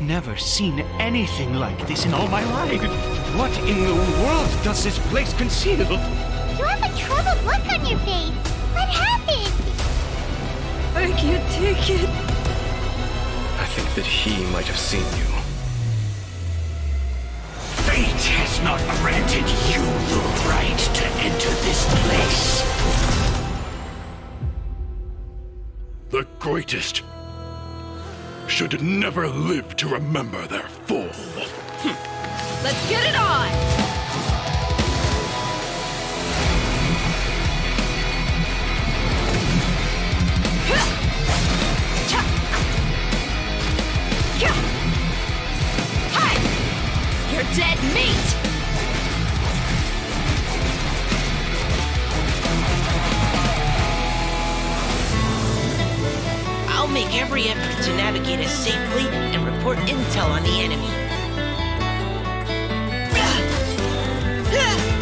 never seen anything like this in all my life. What in the world does this place conceal? You have a troubled look on your face. What happened? I can't take it. I think that he might have seen you. Fate has not granted you the right to enter this place. The greatest should never live to remember their fall. Let's get it on! Hi! You're dead meat! I'll make every effort to navigate us safely and report intel on the enemy.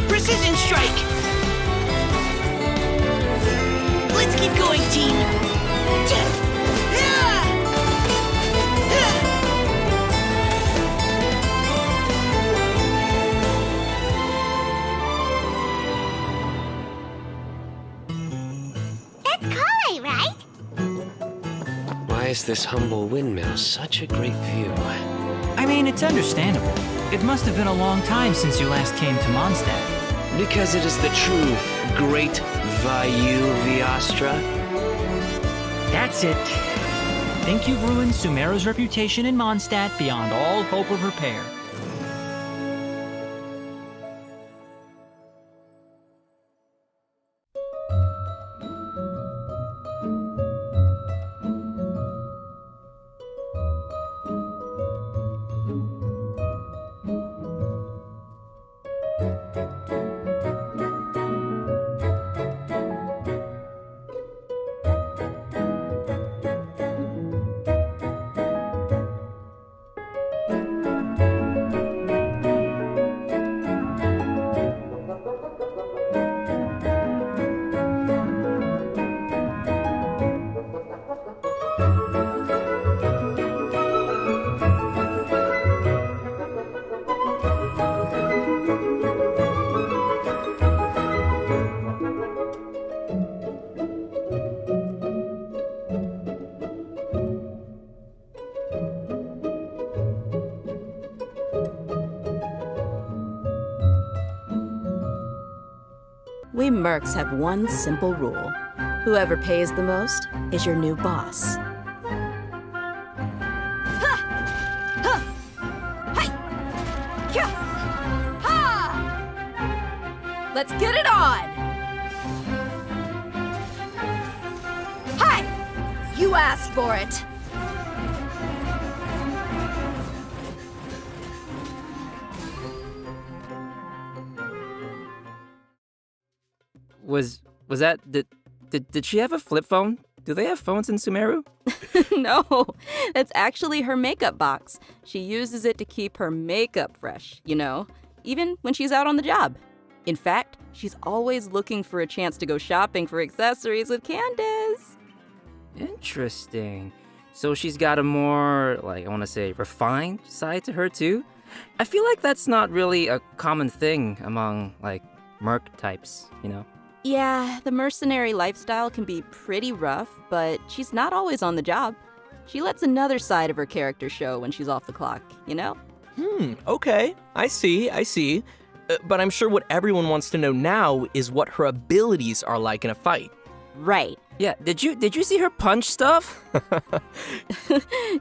Precision strike! Let's keep going, team! That's Collei, right? Why is this humble windmill such a great view? I mean, it's understandable. It must have been a long time since you last came to Mondstadt. Because it is the true Great Vayu Viastra? That's it. Think you've ruined Sumeru's reputation in Mondstadt beyond all hope of repair. We mercs have one simple rule. Whoever pays the most is your new boss. Let's get it on! Hi! You asked for it! Was that did she have a flip phone? Do they have phones in Sumero? No, that's actually her makeup box. She uses it to keep her makeup fresh, you know, even when she's out on the job. In fact, she's always looking for a chance to go shopping for accessories with Candace. Interesting. So she's got a more, I want to say, refined side to her too? I feel like that's not really a common thing among, merc types, you know? Yeah, the mercenary lifestyle can be pretty rough, but she's not always on the job. She lets another side of her character show when she's off the clock, you know? Okay. I see. But I'm sure what everyone wants to know now is what her abilities are like in a fight. Right. Yeah, did you see her punch stuff?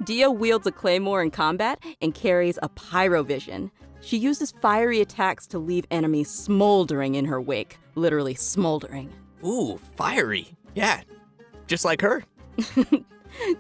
Dia wields a claymore in combat and carries a pyrovision. She uses fiery attacks to leave enemies smoldering in her wake. Literally smoldering. Ooh, fiery. Yeah, just like her.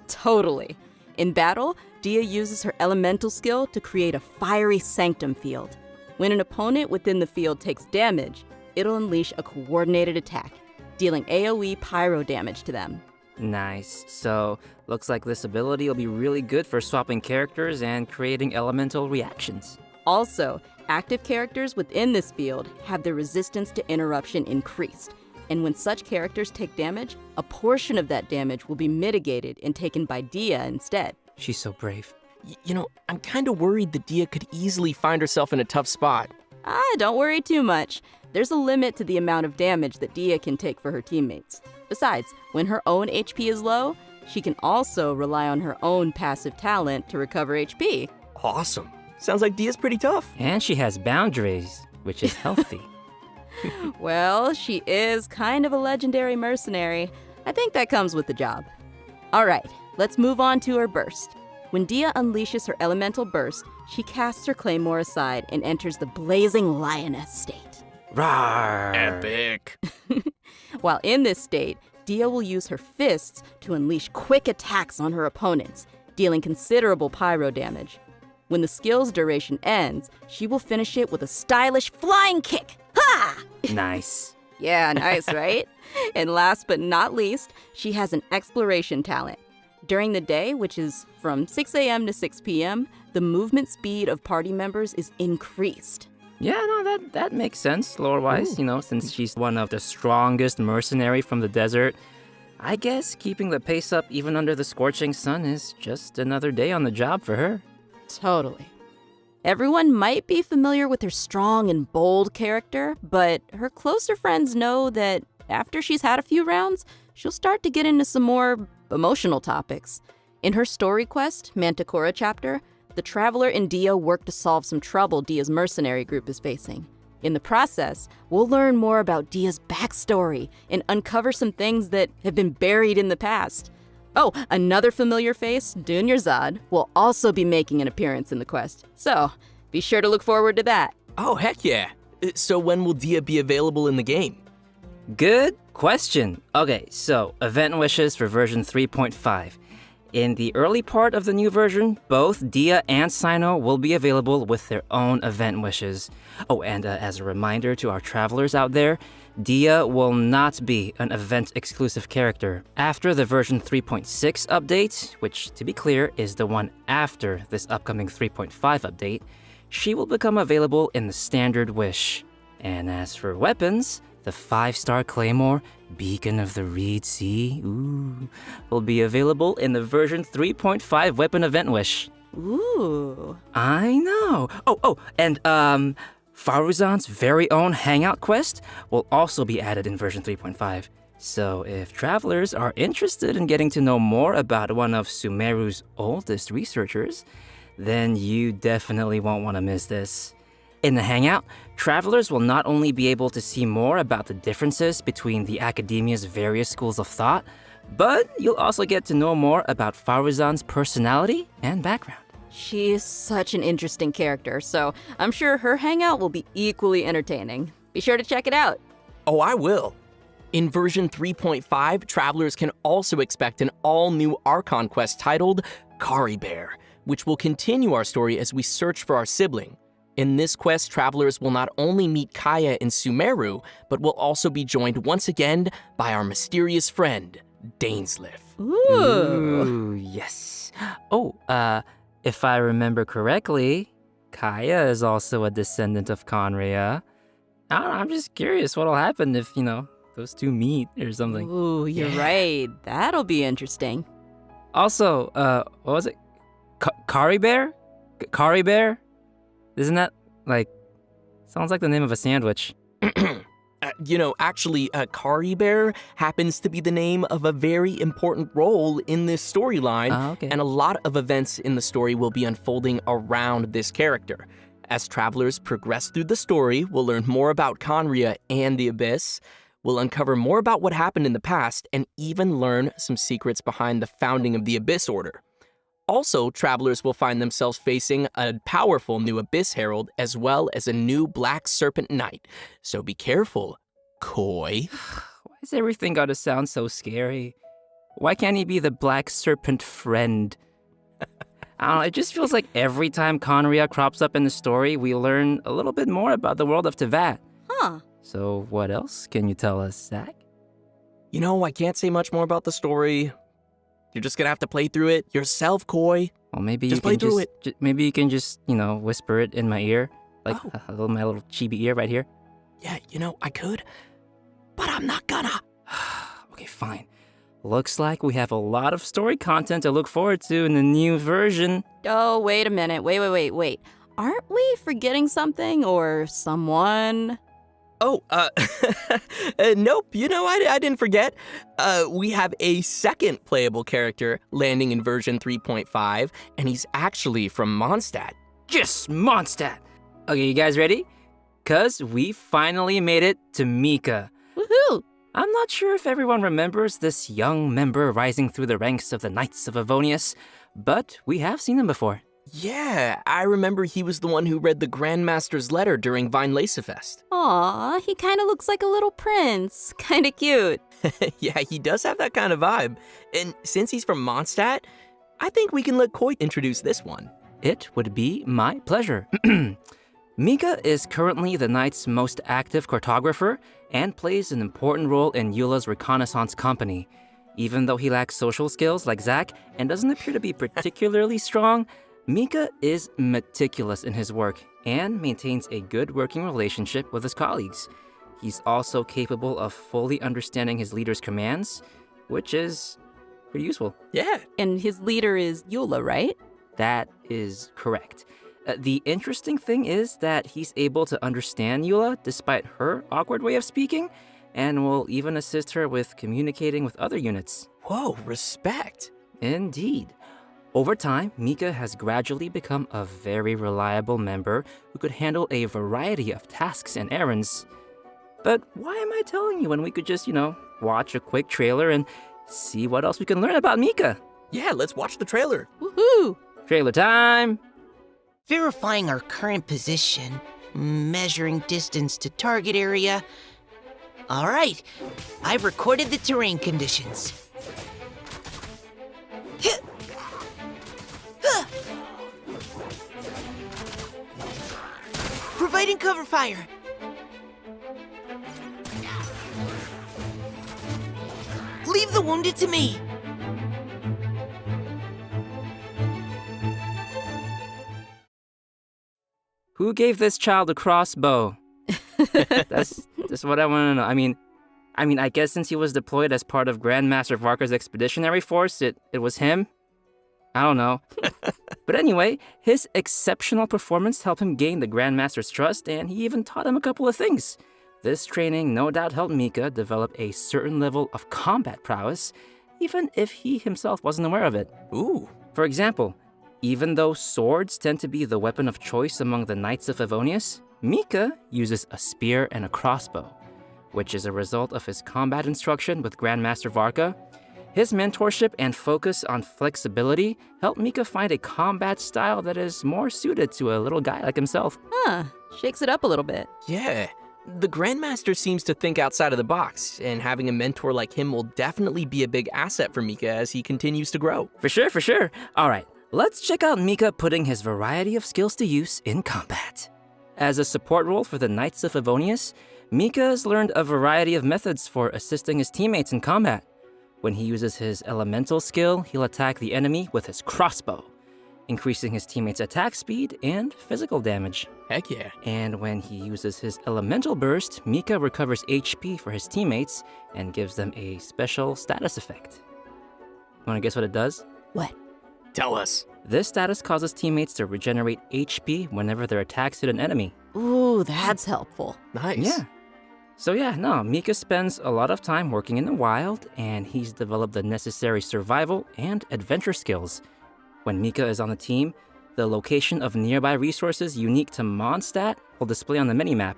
Totally. In battle, Dia uses her elemental skill to create a fiery sanctum field. When an opponent within the field takes damage, it'll unleash a coordinated attack, dealing AoE pyro damage to them. Nice. So, looks like this ability will be really good for swapping characters and creating elemental reactions. Also, active characters within this field have their resistance to interruption increased. And when such characters take damage, a portion of that damage will be mitigated and taken by Dia instead. She's so brave. I'm kind of worried that Dia could easily find herself in a tough spot. Don't worry too much. There's a limit to the amount of damage that Dia can take for her teammates. Besides, when her own HP is low, she can also rely on her own passive talent to recover HP. Awesome. Sounds like Dia's pretty tough. And she has boundaries, which is healthy. Well, she is kind of a legendary mercenary. I think that comes with the job. All right, let's move on to her burst. When Dia unleashes her elemental burst, she casts her claymore aside and enters the blazing lioness state. Rawr! Epic. While in this state, Dia will use her fists to unleash quick attacks on her opponents, dealing considerable pyro damage. When the skill's duration ends, she will finish it with a stylish flying kick. Ha! Nice. Yeah, nice, right? And last but not least, she has an exploration talent. During the day, which is from 6 a.m. to 6 p.m., the movement speed of party members is increased. Yeah, no, that makes sense, lore-wise, since she's one of the strongest mercenary from the desert. I guess keeping the pace up even under the scorching sun is just another day on the job for her. Totally. Everyone might be familiar with her strong and bold character, but her closer friends know that after she's had a few rounds, she'll start to get into some more emotional topics. In her story quest, Manticora chapter, the Traveler and Dia work to solve some trouble Dia's mercenary group is facing. In the process, we'll learn more about Dia's backstory and uncover some things that have been buried in the past. Oh, another familiar face, Dunyarzad, will also be making an appearance in the quest. So, be sure to look forward to that. Oh, heck yeah. So when will Dia be available in the game? Good question. Okay, so event wishes for version 3.5. In the early part of the new version, both Dia and Sino will be available with their own event wishes. Oh, and as a reminder to our travelers out there, Dia will not be an event-exclusive character. After the version 3.6 update, which, to be clear, is the one after this upcoming 3.5 update, she will become available in the standard wish. And as for weapons, the 5-star Claymore, Beacon of the Reed Sea, will be available in the version 3.5 weapon event wish. Ooh. I know. Oh, and Faruzan's very own Hangout quest will also be added in version 3.5. So if travelers are interested in getting to know more about one of Sumeru's oldest researchers, then you definitely won't want to miss this. In the Hangout, travelers will not only be able to see more about the differences between the academia's various schools of thought, but you'll also get to know more about Faruzan's personality and background. She is such an interesting character, so I'm sure her hangout will be equally entertaining. Be sure to check it out. Oh, I will. In version 3.5, travelers can also expect an all-new Archon quest titled Kari Bear, which will continue our story as we search for our sibling. In this quest, travelers will not only meet Kaya and Sumeru, but will also be joined once again by our mysterious friend, Dainsliff. Ooh. Yes. Oh, if I remember correctly, Kaya is also a descendant of Conria. I'm just curious what'll happen if, those two meet or something. Ooh, you're right. That'll be interesting. Also, what was it? Kari Bear? Kari Bear? Isn't that, sounds like the name of a sandwich. Actually, Kari Bear happens to be the name of a very important role in this storyline, okay. And a lot of events in the story will be unfolding around this character. As travelers progress through the story, we'll learn more about Conria and the Abyss, we'll uncover more about what happened in the past, and even learn some secrets behind the founding of the Abyss Order. Also, travelers will find themselves facing a powerful new Abyss Herald as well as a new Black Serpent Knight. So be careful, Koi. Why is everything gotta sound so scary? Why can't he be the Black Serpent friend? I don't know, it just feels like every time Conria crops up in the story, we learn a little bit more about the world of Tevat. Huh. So what else can you tell us, Zach? I can't say much more about the story. You're just gonna have to play through it yourself, Koi. Well, maybe just you play can through it. Maybe you can just, whisper it in my ear, my little chibi ear right here. Yeah, I could, but I'm not gonna. Okay, fine. Looks like we have a lot of story content to look forward to in the new version. Oh, wait a minute. Wait. Aren't we forgetting something or someone? Oh, nope. You know, I didn't forget. We have a second playable character landing in version 3.5, and he's actually from Mondstadt. Yes, Moндштадт! Okay, you guys ready? 'Cause we finally made it to Mika. Woohoo! I'm not sure if everyone remembers this young member rising through the ranks of the Knights of Avonius, but we have seen him before. Yeah, I remember he was the one who read the Grandmaster's letter during Vine Lacefest. Aw, he kind of looks like a little prince. Kind of cute. Yeah, he does have that kind of vibe. And since he's from Mondstadt, I think we can let Koi introduce this one. It would be my pleasure. Mika is currently the Knight's most active cartographer and plays an important role in Eula's reconnaissance company. Even though he lacks social skills like Zack and doesn't appear to be particularly strong, Mika is meticulous in his work and maintains a good working relationship with his colleagues. He's also capable of fully understanding his leader's commands, which is pretty useful. Yeah. And his leader is Eula, right? That is correct. The interesting thing is that he's able to understand Eula despite her awkward way of speaking, and will even assist her with communicating with other units. Whoa, respect. Indeed. Over time, Mika has gradually become a very reliable member who could handle a variety of tasks and errands. But why am I telling you when we could just, watch a quick trailer and see what else we can learn about Mika? Yeah, let's watch the trailer. Woohoo! Trailer time! Verifying our current position, measuring distance to target area. All right, I've recorded the terrain conditions. Providing cover fire. Leave the wounded to me. Who gave this child a crossbow? That's what I want to know. I mean, I guess since he was deployed as part of Grandmaster Varka's expeditionary force, it was him? I don't know. But anyway, his exceptional performance helped him gain the Grandmaster's trust, and he even taught him a couple of things. This training no doubt helped Mika develop a certain level of combat prowess, even if he himself wasn't aware of it. Ooh. For example, even though swords tend to be the weapon of choice among the Knights of Avonius, Mika uses a spear and a crossbow, which is a result of his combat instruction with Grandmaster Varka. His mentorship and focus on flexibility helped Mika find a combat style that is more suited to a little guy like himself. Huh, shakes it up a little bit. Yeah. The Grandmaster seems to think outside of the box, and having a mentor like him will definitely be a big asset for Mika as he continues to grow. For sure. All right, let's check out Mika putting his variety of skills to use in combat. As a support role for the Knights of Avonius, Mika has learned a variety of methods for assisting his teammates in combat. When he uses his elemental skill, he'll attack the enemy with his crossbow, increasing his teammates' attack speed and physical damage. Heck yeah. And when he uses his elemental burst, Mika recovers HP for his teammates and gives them a special status effect. Wanna guess what it does? What? Tell us. This status causes teammates to regenerate HP whenever their attacks hit an enemy. Ooh, that's helpful. Nice. Yeah. So Mika spends a lot of time working in the wild, and he's developed the necessary survival and adventure skills. When Mika is on the team, the location of nearby resources unique to Mondstadt will display on the minimap,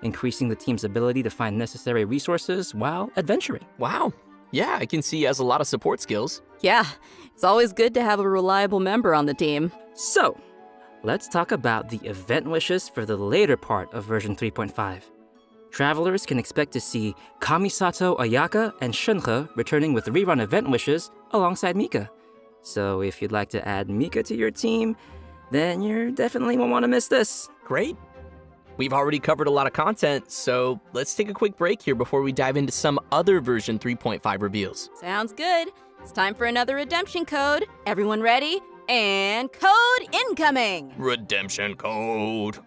increasing the team's ability to find necessary resources while adventuring. Wow. Yeah, I can see he has a lot of support skills. Yeah, it's always good to have a reliable member on the team. So, let's talk about the event wishes for the later part of version 3.5. Travelers can expect to see Kamisato Ayaka and Shunhe returning with rerun event wishes alongside Mika. So if you'd like to add Mika to your team, then you definitely won't want to miss this. Great. We've already covered a lot of content, so let's take a quick break here before we dive into some other version 3.5 reveals. Sounds good. It's time for another redemption code. Everyone ready? And code incoming! Redemption code.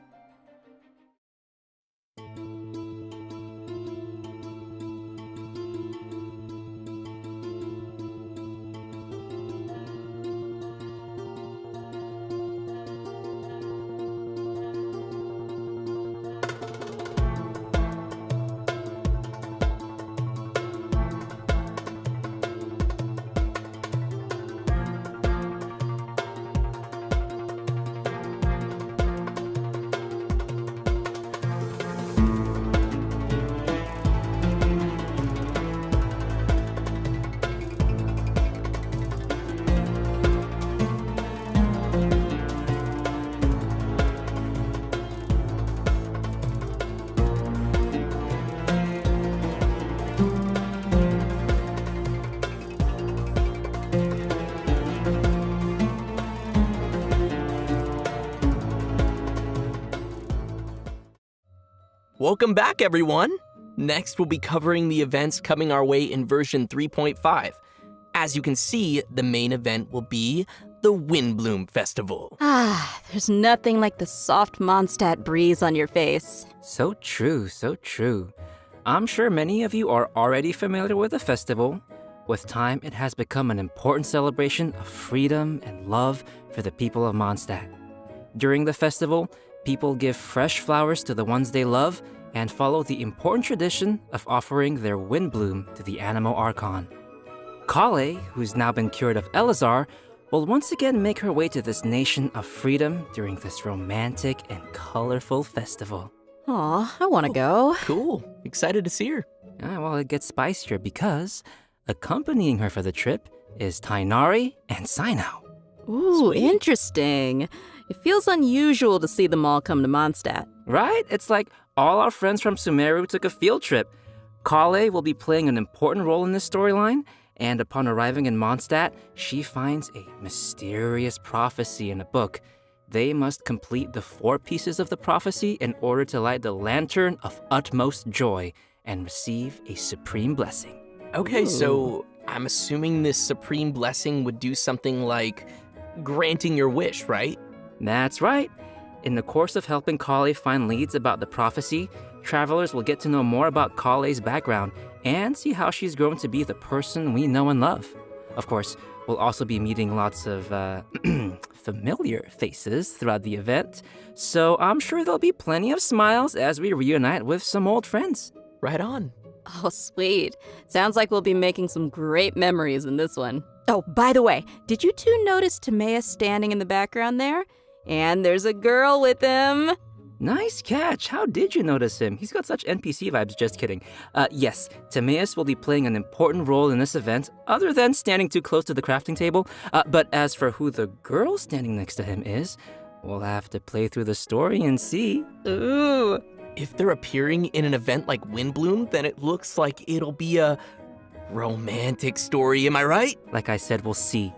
Welcome back, everyone! Next, we'll be covering the events coming our way in version 3.5. As you can see, the main event will be the Windbloom Festival. There's nothing like the soft Mondstadt breeze on your face. So true, so true. I'm sure many of you are already familiar with the festival. With time, it has become an important celebration of freedom and love for the people of Mondstadt. During the festival, people give fresh flowers to the ones they love and follow the important tradition of offering their Windbloom to the Animo Archon. Collei, who's now been cured of Elazar, will once again make her way to this nation of freedom during this romantic and colorful festival. Aw, I want to go. Cool. Excited to see her. Well, it gets spicier because accompanying her for the trip is Tainari and Sinao. Ooh, interesting. It feels unusual to see them all come to Mondstadt. Right? It's like all our friends from Sumero took a field trip. Collei will be playing an important role in this storyline, and upon arriving in Mondstadt, she finds a mysterious prophecy in a book. They must complete the 4 pieces of the prophecy in order to light the lantern of utmost joy and receive a supreme blessing. Okay, so I'm assuming this supreme blessing would do something like granting your wish, right? That's right. In the course of helping Collei find leads about the prophecy, travelers will get to know more about Collei's background and see how she's grown to be the person we know and love. Of course, we'll also be meeting lots of familiar faces throughout the event, so I'm sure there'll be plenty of smiles as we reunite with some old friends. Right on. Oh, sweet. Sounds like we'll be making some great memories in this one. Oh, by the way, did you two notice Timaeus standing in the background there? And there's a girl with him. Nice catch. How did you notice him? He's got such NPC vibes, just kidding. Yes, Timaeus will be playing an important role in this event, other than standing too close to the crafting table. But as for who the girl standing next to him is, we'll have to play through the story and see. Ooh. If they're appearing in an event like Windbloom, then it looks like it'll be a romantic story, am I right? Like I said, we'll see.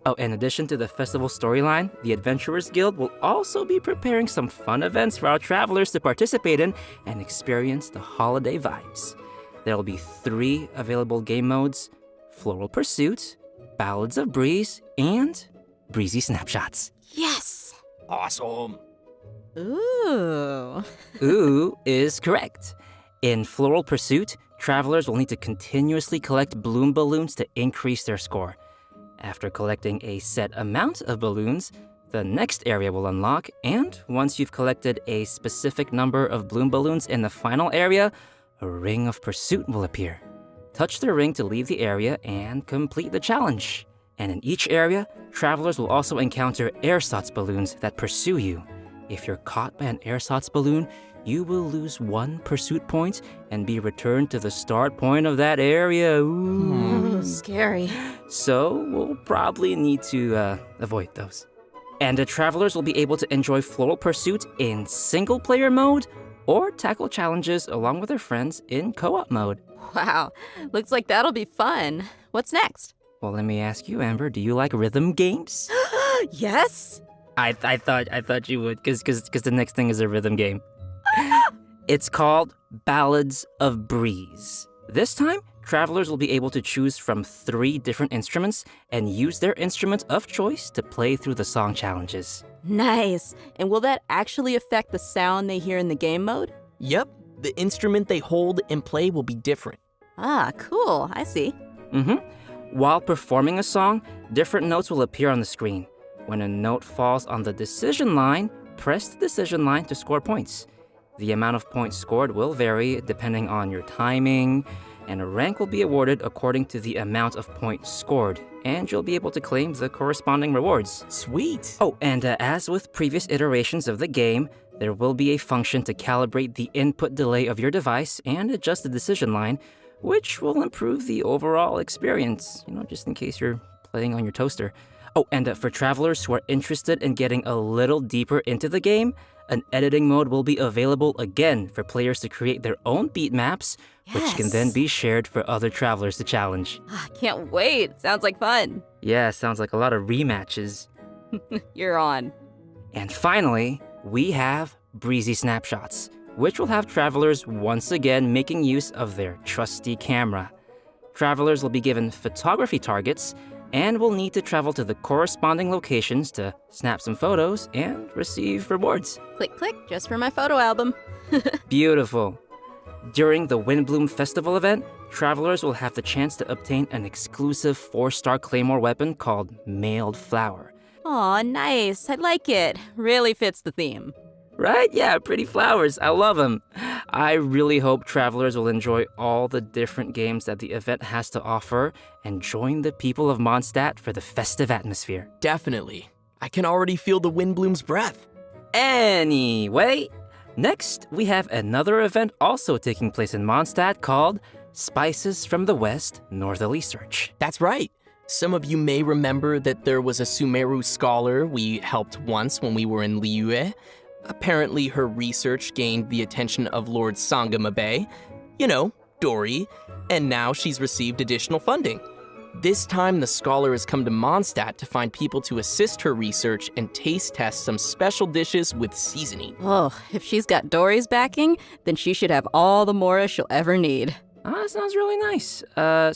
Oh, in addition to the festival storyline, the Adventurers Guild will also be preparing some fun events for our travelers to participate in and experience the holiday vibes. There will be 3 available game modes: Floral Pursuit, Ballads of Breeze, and Breezy Snapshots. Yes. Awesome. Ooh. Ooh is correct. In Floral Pursuit, travelers will need to continuously collect bloom balloons to increase their score. After collecting a set amount of balloons, the next area will unlock, and once you've collected a specific number of bloom balloons in the final area, a ring of pursuit will appear. Touch the ring to leave the area and complete the challenge. And in each area, travelers will also encounter ersatz balloons that pursue you. If you're caught by an ersatz balloon, you will lose 1 pursuit point and be returned to the start point of that area. Ooh. Scary. So we'll probably need to avoid those. And the travelers will be able to enjoy Floral Pursuit in single-player mode or tackle challenges along with their friends in co-op mode. Wow. Looks like that'll be fun. What's next? Well, let me ask you, Ember, do you like rhythm games? Yes. I thought you would, because the next thing is a rhythm game. It's called Ballads of Breeze. This time, travelers will be able to choose from 3 different instruments and use their instrument of choice to play through the song challenges. Nice. And will that actually affect the sound they hear in the game mode? Yep, the instrument they hold and play will be different. Ah, cool. I see. While performing a song, different notes will appear on the screen. When a note falls on the decision line, press the decision line to score points. The amount of points scored will vary depending on your timing, and a rank will be awarded according to the amount of points scored, and you'll be able to claim the corresponding rewards. Sweet. Oh, and as with previous iterations of the game, there will be a function to calibrate the input delay of your device and adjust the decision line, which will improve the overall experience, just in case you're playing on your toaster. Oh, and for travelers who are interested in getting a little deeper into the game, an editing mode will be available again for players to create their own beat maps, which can then be shared for other travelers to challenge. Can't wait. Sounds like fun. Yeah, sounds like a lot of rematches. You're on. And finally, we have Breezy Snapshots, which will have travelers once again making use of their trusty camera. Travelers will be given photography targets and will need to travel to the corresponding locations to snap some photos and receive rewards. Click, click, just for my photo album. Beautiful. During the Windbloom Festival event, travelers will have the chance to obtain an exclusive 4-star Claymore weapon called Mailed Flower. Aw, nice. I like it. Really fits the theme. Right? Yeah, pretty flowers. I love them. I really hope travelers will enjoy all the different games that the event has to offer and join the people of Moндштадт for the festive atmosphere. Definitely. I can already feel the Windbloom's breath. Anyway, next we have another event also taking place in Moндштадт called Spices from the West Northerly Search. That's right. Some of you may remember that there was a Sumero scholar we helped once when we were in Liyue. Apparently, her research gained the attention of Lord Sangamabe, you know, Dory, and now she's received additional funding. This time, the scholar has come to Moндштадт to find people to assist her research and taste test some special dishes with seasoning. Oh, if she's got Dory's backing, then she should have all the Mora she'll ever need. That sounds really nice.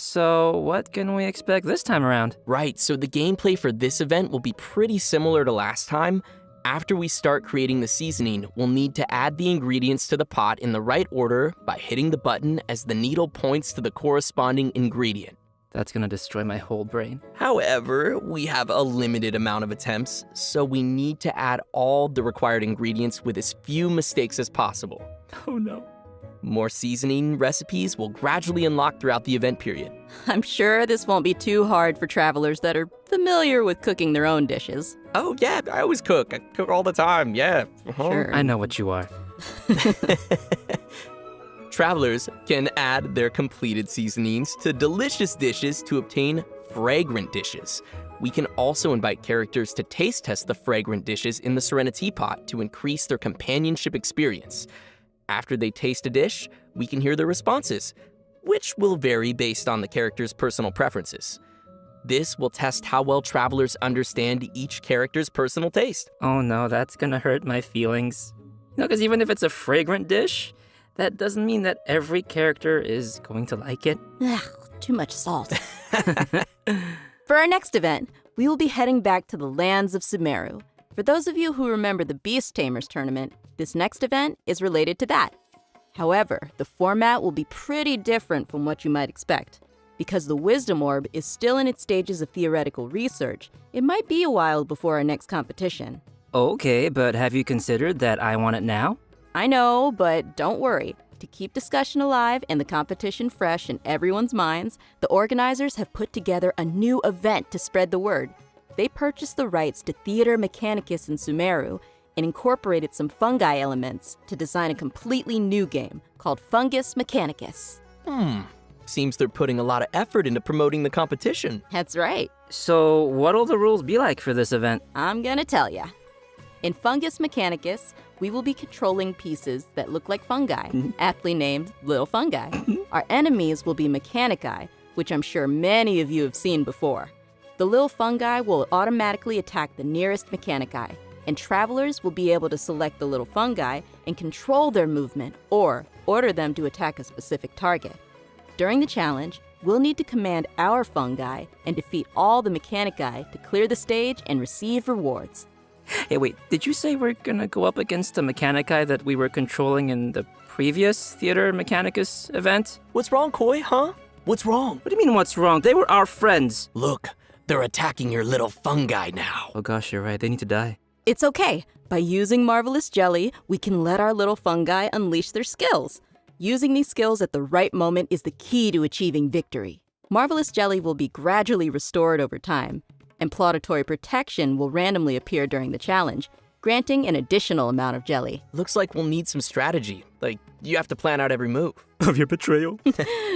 So what can we expect this time around? Right, so the gameplay for this event will be pretty similar to last time. After we start creating the seasoning, we'll need to add the ingredients to the pot in the right order by hitting the button as the needle points to the corresponding ingredient. That's gonna destroy my whole brain. However, we have a limited amount of attempts, so we need to add all the required ingredients with as few mistakes as possible. Oh no. More seasoning recipes will gradually unlock throughout the event period. I'm sure this won't be too hard for travelers that are familiar with cooking their own dishes. Oh yeah, I always cook. I cook all the time, yeah. Sure. I know what you are. Travelers can add their completed seasonings to delicious dishes to obtain fragrant dishes. We can also invite characters to taste test the fragrant dishes in the Serenity Pot to increase their companionship experience. After they taste a dish, we can hear their responses, which will vary based on the character's personal preferences. This will test how well travelers understand each character's personal taste. Oh no, that's gonna hurt my feelings. You know, because even if it's a fragrant dish, that doesn't mean that every character is going to like it. Ugh, too much salt. For our next event, we will be heading back to the lands of Sumero. For those of you who remember the Beast Tamers tournament, this next event is related to that. However, the format will be pretty different from what you might expect. Because the Wisdom Orb is still in its stages of theoretical research, it might be a while before our next competition. Okay, but have you considered that I want it now? I know, but don't worry. To keep discussion alive and the competition fresh in everyone's minds, the organizers have put together a new event to spread the word. They purchased the rights to Theater Mechanicus in Sumero and incorporated some fungi elements to design a completely new game called Fungus Mechanicus. Seems they're putting a lot of effort into promoting the competition. That's right. So what'll the rules be like for this event? I'm gonna tell ya. In Fungus Mechanicus, we will be controlling pieces that look like fungi, aptly named little fungi. Our enemies will be mechanici, which I'm sure many of you have seen before. The little fungi will automatically attack the nearest mechanici, and travelers will be able to select the little fungi and control their movement or order them to attack a specific target. During the challenge, we'll need to command our fungi and defeat all the mechanici to clear the stage and receive rewards. Hey, wait, did you say we're gonna go up against the mechanici that we were controlling in the previous Theater Mechanicus event? What's wrong, Koi, huh? What's wrong? What do you mean, what's wrong? They were our friends. Look, they're attacking your little fungi now. Oh gosh, you're right, they need to die. It's okay. By using Marvelous Jelly, we can let our little fungi unleash their skills. Using these skills at the right moment is the key to achieving victory. Marvelous Jelly will be gradually restored over time, and Plauditory Protection will randomly appear during the challenge, granting an additional amount of jelly. Looks like we'll need some strategy. Like, you have to plan out every move. Of your betrayal?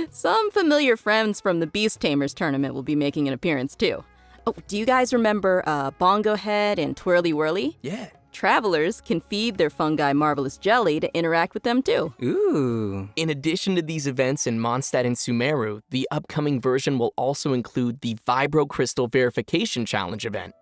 Some familiar friends from the Beast Tamers tournament will be making an appearance too. Oh, do you guys remember Bongo Head and Twirly Whirly? Yeah. Travelers can feed their fungi Marvelous Jelly to interact with them too. Ooh. In addition to these events in Moндштадт and Sumero, the upcoming version will also include the Vibro Crystal Verification Challenge event.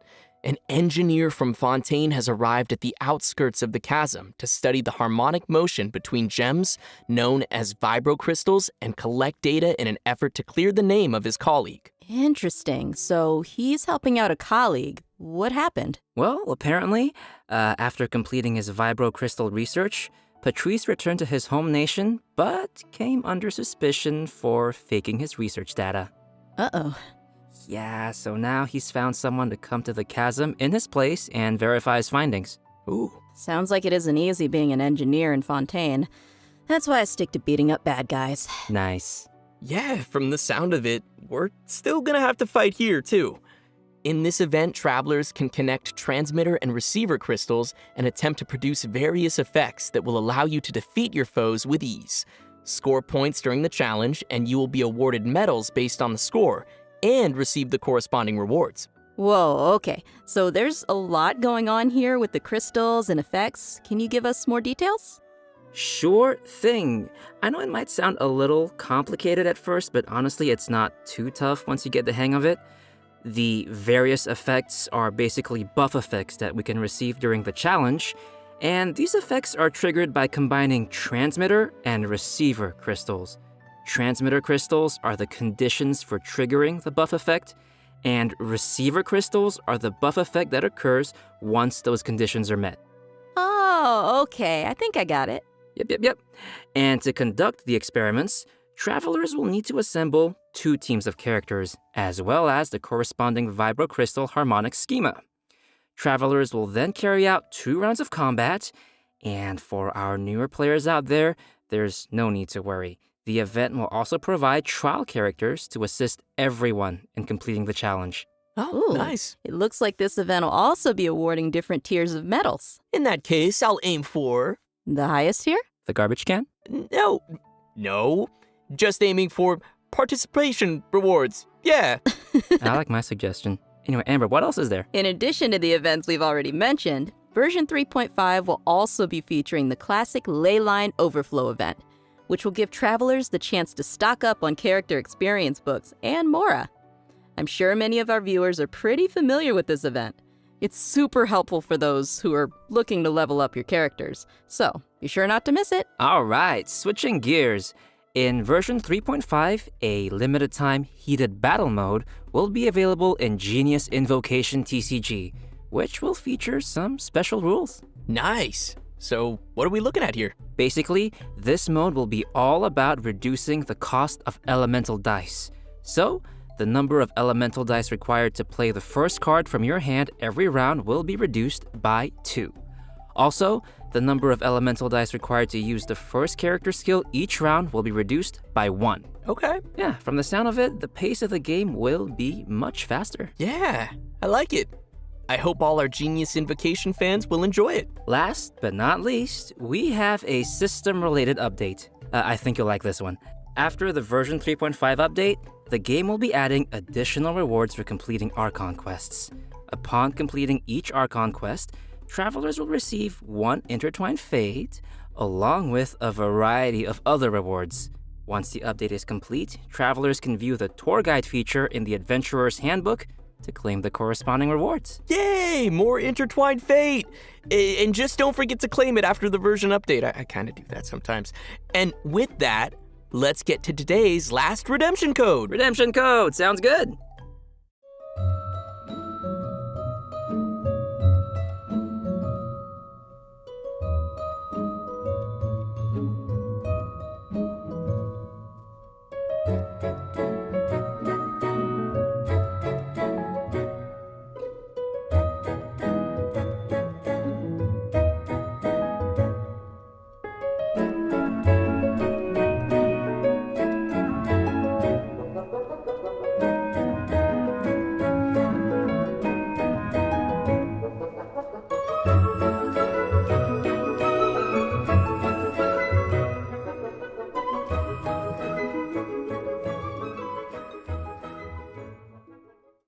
An engineer from Fontaine has arrived at the outskirts of the chasm to study the harmonic motion between gems known as vibrocrystals and collect data in an effort to clear the name of his colleague. Interesting. So he's helping out a colleague. What happened? Well, apparently, after completing his vibrocrystal research, Patrice returned to his home nation, but came under suspicion for faking his research data. Uh-oh. Yeah, so now he's found someone to come to the chasm in his place and verify his findings. Ooh. Sounds like it isn't easy being an engineer in Fontaine. That's why I stick to beating up bad guys. Nice. Yeah, from the sound of it, we're still gonna have to fight here, too. In this event, travelers can connect transmitter and receiver crystals and attempt to produce various effects that will allow you to defeat your foes with ease. Score points during the challenge, and you will be awarded medals based on the score, and receive the corresponding rewards. Whoa, okay. So there's a lot going on here with the crystals and effects. Can you give us more details? Sure thing. I know it might sound a little complicated at first, but honestly, it's not too tough once you get the hang of it. The various effects are basically buff effects that we can receive during the challenge, and these effects are triggered by combining transmitter and receiver crystals. Transmitter crystals are the conditions for triggering the buff effect, and receiver crystals are the buff effect that occurs once those conditions are met. Oh, okay. I think I got it. Yep. And to conduct the experiments, travelers will need to assemble 2 teams of characters, as well as the corresponding vibrocrystal harmonic schema. Travelers will then carry out 2 rounds of combat, and for our newer players out there, there's no need to worry. The event will also provide trial characters to assist everyone in completing the challenge. Oh, Ooh, nice. It looks like this event will also be awarding different tiers of medals. In that case, I'll aim for... The highest tier? The garbage can? No. Just aiming for participation rewards. Yeah. I like my suggestion. Anyway, Amber, what else is there? In addition to the events we've already mentioned, version 3.5 will also be featuring the classic Leyline Overflow event, which will give travelers the chance to stock up on character experience books and more. I'm sure many of our viewers are pretty familiar with this event. It's super helpful for those who are looking to level up your characters, so be sure not to miss it. All right, switching gears. In version 3.5, a limited time heated battle mode will be available in Genius Invocation TCG, which will feature some special rules. Nice. So what are we looking at here? Basically, this mode will be all about reducing the cost of elemental dice. So, the number of elemental dice required to play the first card from your hand every round will be reduced by 2. Also, the number of elemental dice required to use the first character skill each round will be reduced by 1. Okay. Yeah, from the sound of it, the pace of the game will be much faster. Yeah, I like it. I hope all our Genius Invocation fans will enjoy it. Last but not least, we have a system-related update. I think you'll like this one. After the version 3.5 update, the game will be adding additional rewards for completing Archon quests. Upon completing each Archon quest, travelers will receive 1 Intertwined Fate, along with a variety of other rewards. Once the update is complete, travelers can view the tour guide feature in the Adventurer's Handbook to claim the corresponding rewards. Yay! More Intertwined Fate! And just don't forget to claim it after the version update. I kind of do that sometimes. And with that, let's get to today's last redemption code. Redemption code, sounds good.